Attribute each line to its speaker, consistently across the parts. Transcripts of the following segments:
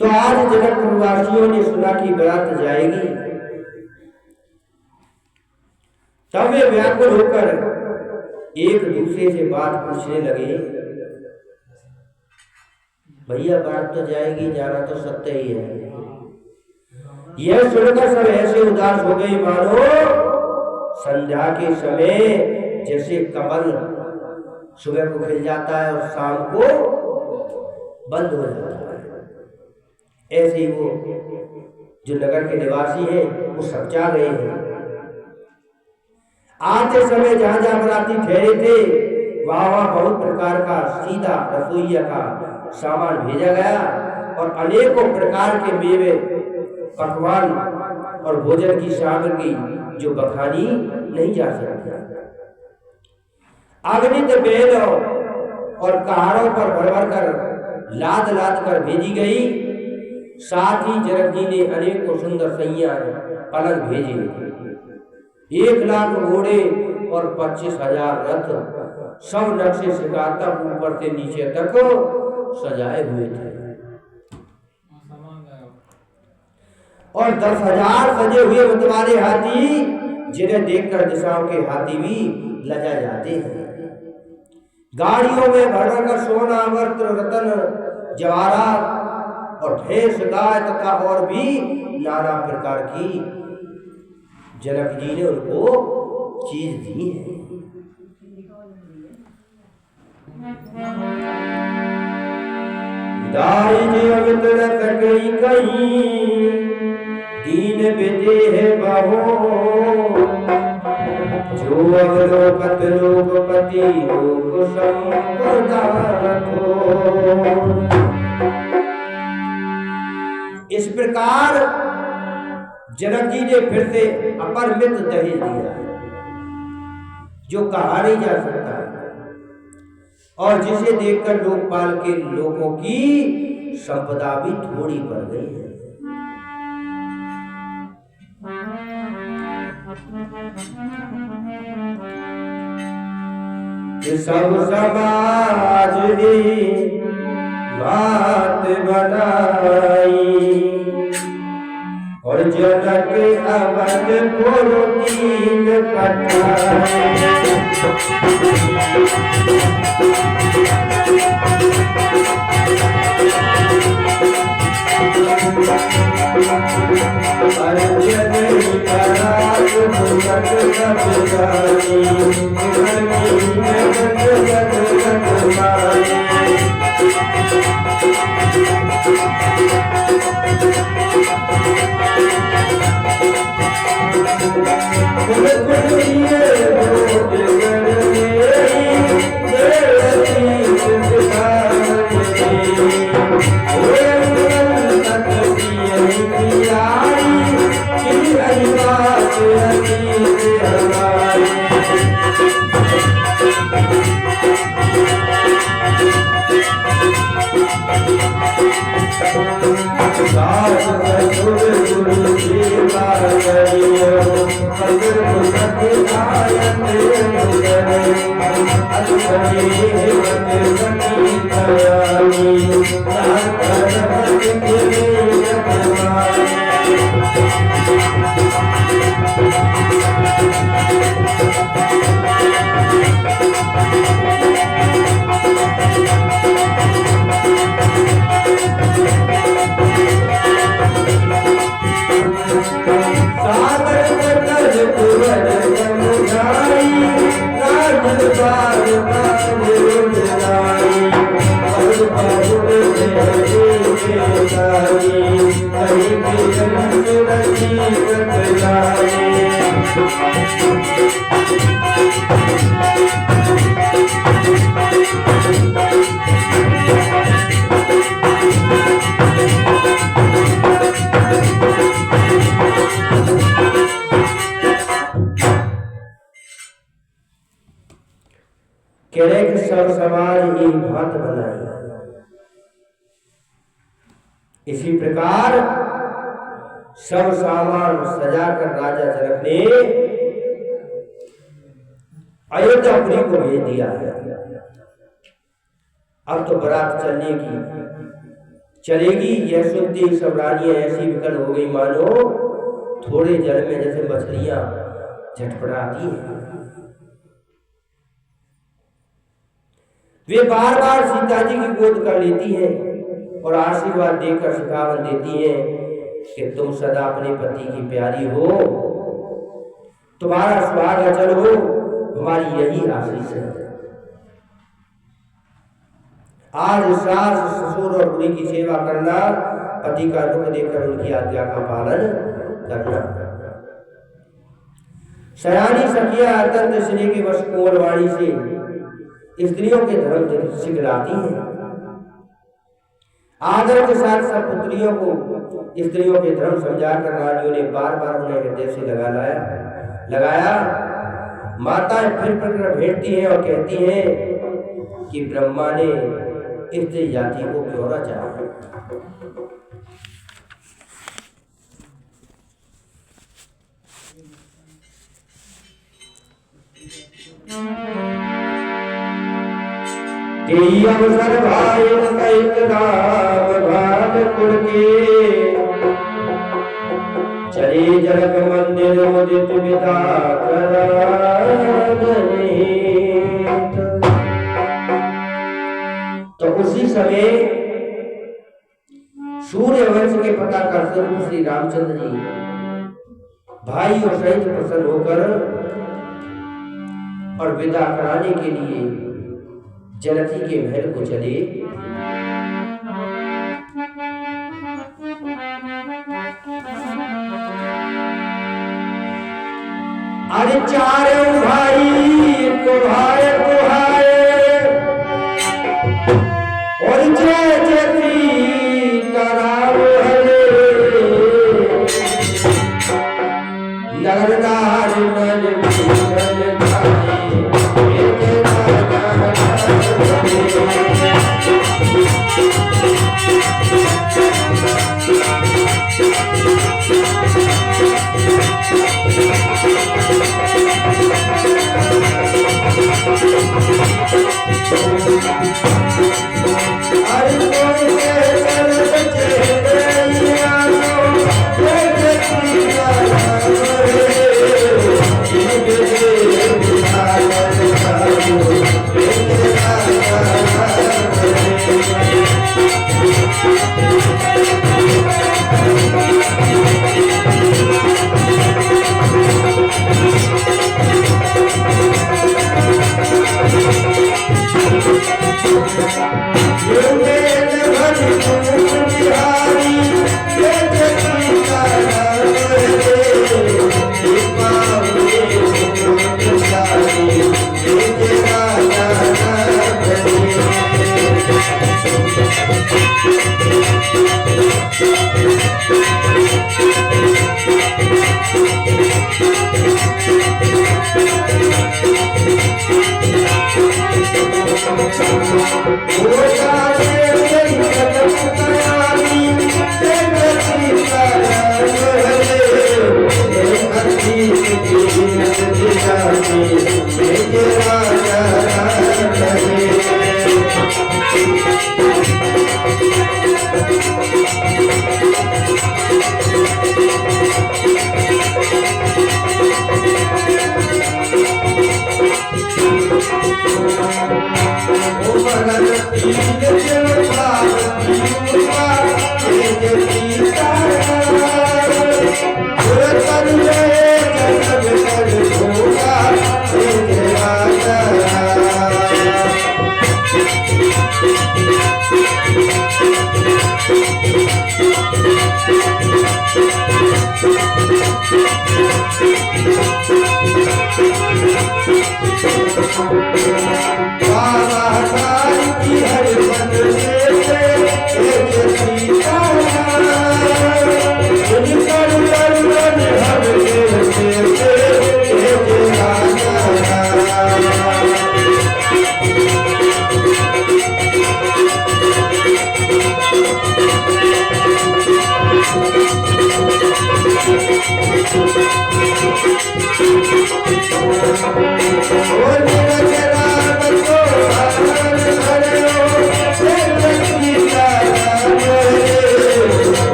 Speaker 1: तो आज जनकपुरवासियों ने सुना कि बारात जाएगी, तब वे व्याकुल होकर एक दूसरे से बात पूछने लगे। भैया बारात तो जाएगी, जाना तो सत्य ही है। यह सुनकर सब ऐसे उदास हो गए मानो संध्या के समय जैसे कमल सुबह को खिल जाता है और शाम को बंद हो जाता है, ऐसे ही वो जो नगर के निवासी हैं वो सब जा गए हैं। आते समय जहां जहां बराती ठहरे थे वहां वहां बहुत प्रकार का सीधा रसोइया का सामान भेजा गया और अनेकों प्रकार के मेवे, पकवान और भोजन की सामग्री जो बखानी नहीं जा सकती। अग्नित बेलों और कहारों पर भर भर कर लाद लाद कर भेजी गई। साथ ही जनक जी ने अनेकों सुंदर सैया पलंग भेजे। 1 लाख घोड़े और 25,000 रथ सब नक्शे शिकाता ऊपर से नीचे तक सजाए हुए थे और 10,000 सजे हुए मतवाले हाथी, जिन्हें देखकर दिशाओं के हाथी भी लजा जाते हैं। गाड़ियों में भर कर सोना, वस्त्र, रतन, जवाहरात और भैंस, गाय तथा और भी नाना प्रकार की जनक जी ने उनको चीज दी है। कहीं दीन विदे है बहो, जो अवलोकत लोकपति लोक संपदा रखो। इस प्रकार जनक जी ने फिर से अपरिमित दहेज दिया जो कहा नहीं जा सकता और जिसे देखकर लोकपाल के लोगों की संपदा भी थोड़ी बढ़ गई है। सब समाज ही बात बनाई और जनक अवध पुर दीन पठाए। सब समाज एक भात बनाई। इसी प्रकार सब सामान सजाकर राजा जनक ने अयोध्यापुरी को भेज दिया है। अब तो बारात चलेगी। यह सुनती सब रानियां ऐसी विकल हो गई मानो थोड़े जल में जैसे मछलियां झटपटाती हैं। वे बार बार सीता जी की गोद कर लेती हैं और आशीर्वाद देकर शिखावन देती हैं कि तुम सदा अपने पति की प्यारी हो, तुम्हारा सुहाग अचल हो, हमारी यही आशीष है। आज सास ससुर और बुढ़ी की सेवा करना, पति का दुख देकर उनकी आज्ञा का पालन करना। सयानी सखिया अत्यंत स्नेह के वश कोमल वाणी से स्त्रियों के धर्म सिखलाती हैं। आदर के साथ सब पुत्रियों को स्त्रियों के धर्म समझाकर रानियों ने बार बार उन्हें हृदय से लगाया। माताएं फिर प्रकट भेटती हैं और कहती हैं कि ब्रह्मा ने स्त्री जाति को क्यों रचा। अवसर भाई कुल के चले जनक मंदिर मुदित विदा तो उसी समय सूर्य वंश के पता कर श्री रामचंद्र जी भाइयों सहित प्रसन्न होकर और विदा कराने के लिए जनती के महल को चले। अरे चारों भाई तुम्हारे और जय जय कराओ हरे नगर नार अरे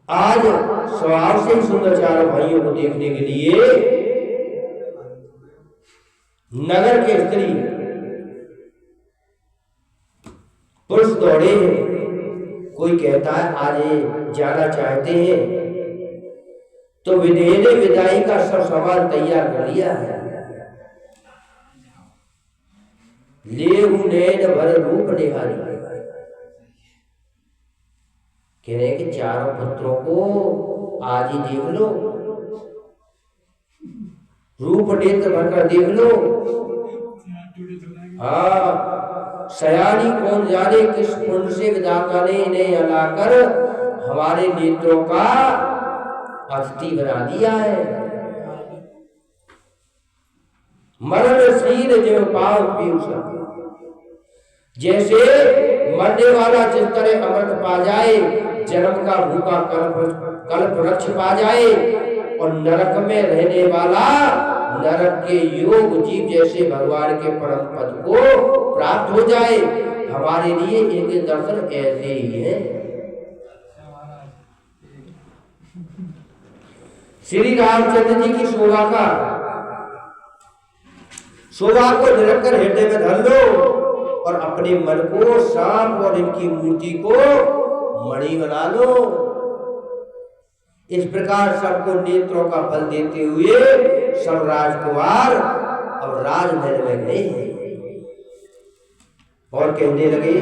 Speaker 1: आज स्वभाव से सुंदर चारों भाइयों को देखने के लिए नगर के स्त्री पुरुष दौड़े हैं। कोई कहता है आज जाना चाहते हैं तो विदेने विदाई का सब सामान तैयार कर लिया है। लेहु नैन भर रूप निहारी, कह रहे कि चारों पुत्रों को आज ही देख लो, रूप नेत्र भरकर देख लो। हाँ, सयानी कौन जाने किस पुण्य से विधाता ने इन्हें हलाकर हमारे नेत्रों का अतिथि बना दिया है। मरण शीर जो पाव पीयूषा, जैसे मरने वाला जिस तरह अमृत पा जाए, जन्म का भूखा कल्प वृक्ष पा जाए, और नरक में रहने वाला नरक के योग जीव जैसे भगवान के परम पद को प्राप्त हो जाए, हमारे लिए इनके दर्शन ऐसे ही है। श्री रामचंद्र जी की शोभा को निरंतर हृदय में धर लो और अपने मन को सांप और इनकी मूर्ति को मणि बना लो। इस प्रकार सबको नेत्रों का फल देते हुए सब राजकुमार अब राजमहल में गए हैं और कहने लगे,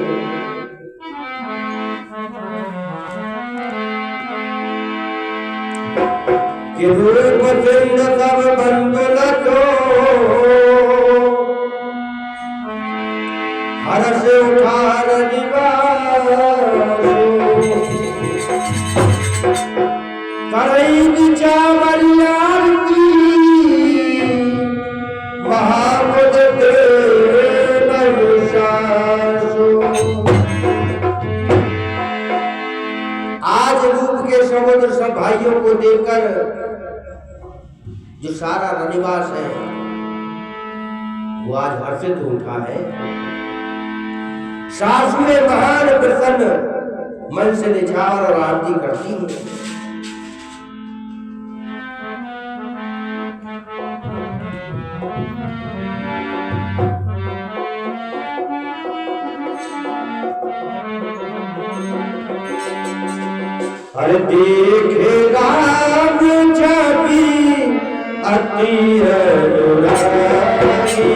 Speaker 1: कि रूप चिन्ह सब बंधु लचो, हर्ष उठार करई चावरियार की महामुद आज रूप के समुद्र सब भाइयों को देखकर जो सारा रनिवास है वो आज हर्षित उठा है। सासुएं महान प्रसन्न मन से निछावर और आरती करती है। अरे देखे राम छवि अति अनुरागी,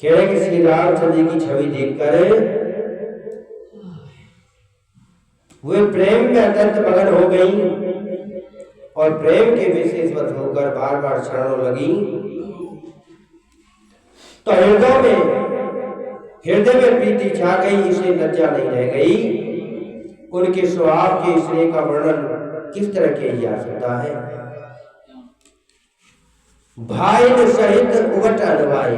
Speaker 1: कह रहे कि श्री रामचंद्र जी की छवि देखकर वे प्रेम में अत्यंत मगन हो गई और प्रेम के विशेषवश होकर बार बार शरणों लगी। तो हृदय में प्रीति छा गई, इसे लज्जा नहीं रह गई। उनके स्वभाव के स्नेह का वर्णन किस तरह किया जा सकता है। भाई सहित उगट अनवाए,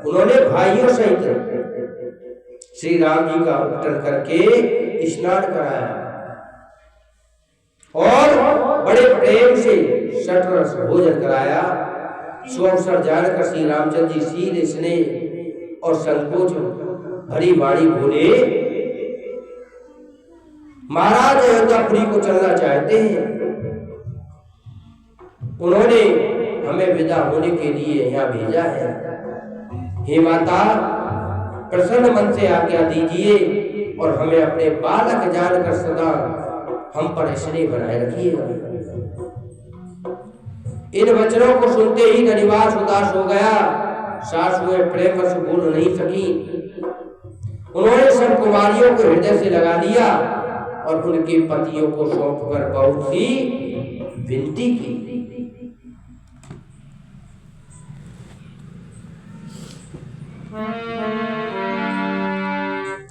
Speaker 1: उन्होंने भाइयों सहित श्री राम जी का उपटन करके स्नान कराया और बड़े प्रेम से षटरस भोजन कराया। सुअवसर जानकर श्री रामचंद्र जी सीधे स्नेह और संकोच भरी वाणी बोले, महाराज अयोध्यापुरी को चलना चाहते हैं। उन्होंने हमें विदा होने के लिए यहाँ भेजा है। हे माता, प्रसन्न मन से आज्ञा दीजिए और हमें अपने बालक जानकर सदा हम पर स्नेह बनाए रखिएगा। इन वचनों को सुनते ही ननिवास उदास हो गया। सासुएं प्रेम से बोल नहीं सकी। उन्होंने सब कुमारियों को हृदय से लगा लिया और उनके पतियों को सौंपकर बहुत सी विनती की।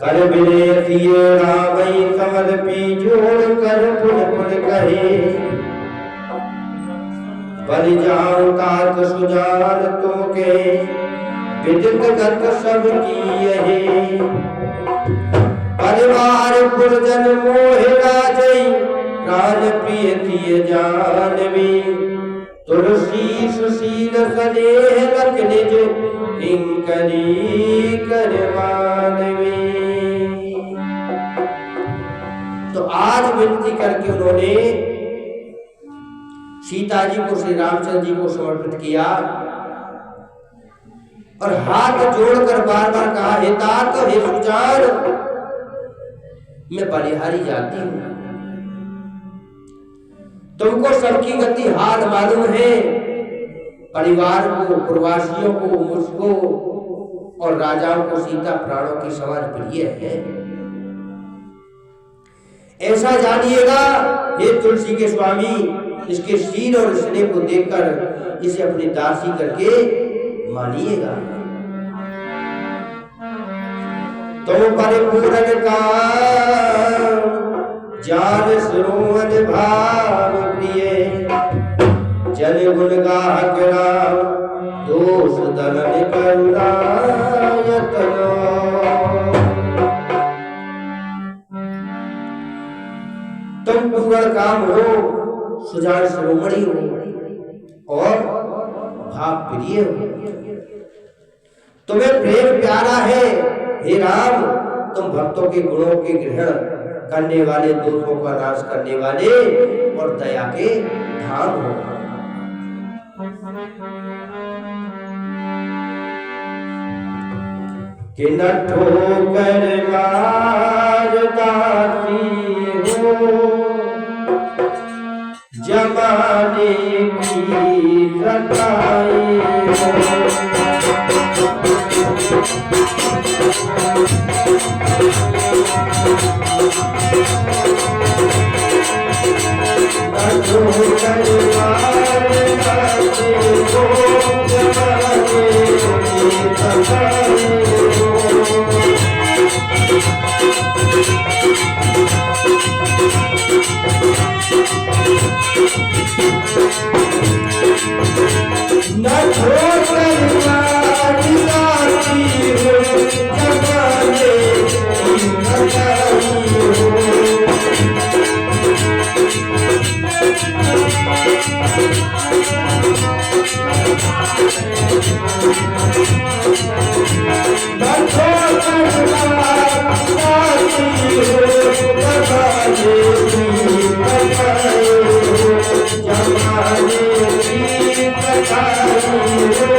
Speaker 1: कर विनतिए रामई समर्पी जोड़ कर पुन पुन कहे, बलि जाऊं तात सुजान तुमके विदित गत सब किए। परिवार पुरजन मोह राजई प्राण प्रिय तिय जानवी, तुलसी सुशील सनेह रख निज किंकरी कर मानवी। तो आज विनती करके उन्होंने सीता जी को श्री रामचंद्र जी को समर्पित किया और हाथ जोड़कर बार बार कहा, हे तात हे सुजान, मैं बलिहारी जाती हूं, तुमको सबकी गति हाल मालूम है। परिवार को, प्रवासियों को, मुझको और राजाओं को सीता प्राणों की समान प्रिय है। ऐसा जानिएगा हे तुलसी के स्वामी, इसके शील और स्नेह को देखकर इसे अपनी दासी करके मानिएगा। तुम परिपूर्ण का जान सुरोवन भाव प्रिय, जन गुण गाहक राम दोष दलन करुणायतनो। तुम पूर्ण काम हो, सुजान शिरोमणि हो और भाव प्रिय हो, तुम्हें प्रेम प्यारा है। हे राम, तुम भक्तों के गुणों के ग्रहण करने वाले, दोषों का नाश करने वाले और दया के धाम हो। कि न ठोकर मार दासी हो, जमाने की सताई हो। न ठोकर मार दासी हो, जमाने की सताई हो। न ठोकर मार दासी हो, जमाने की सताई हो।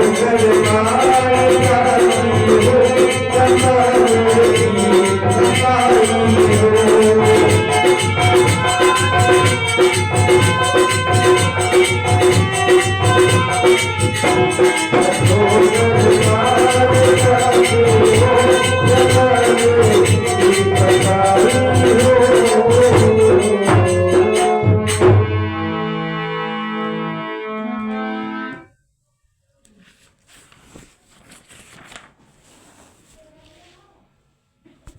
Speaker 1: Go,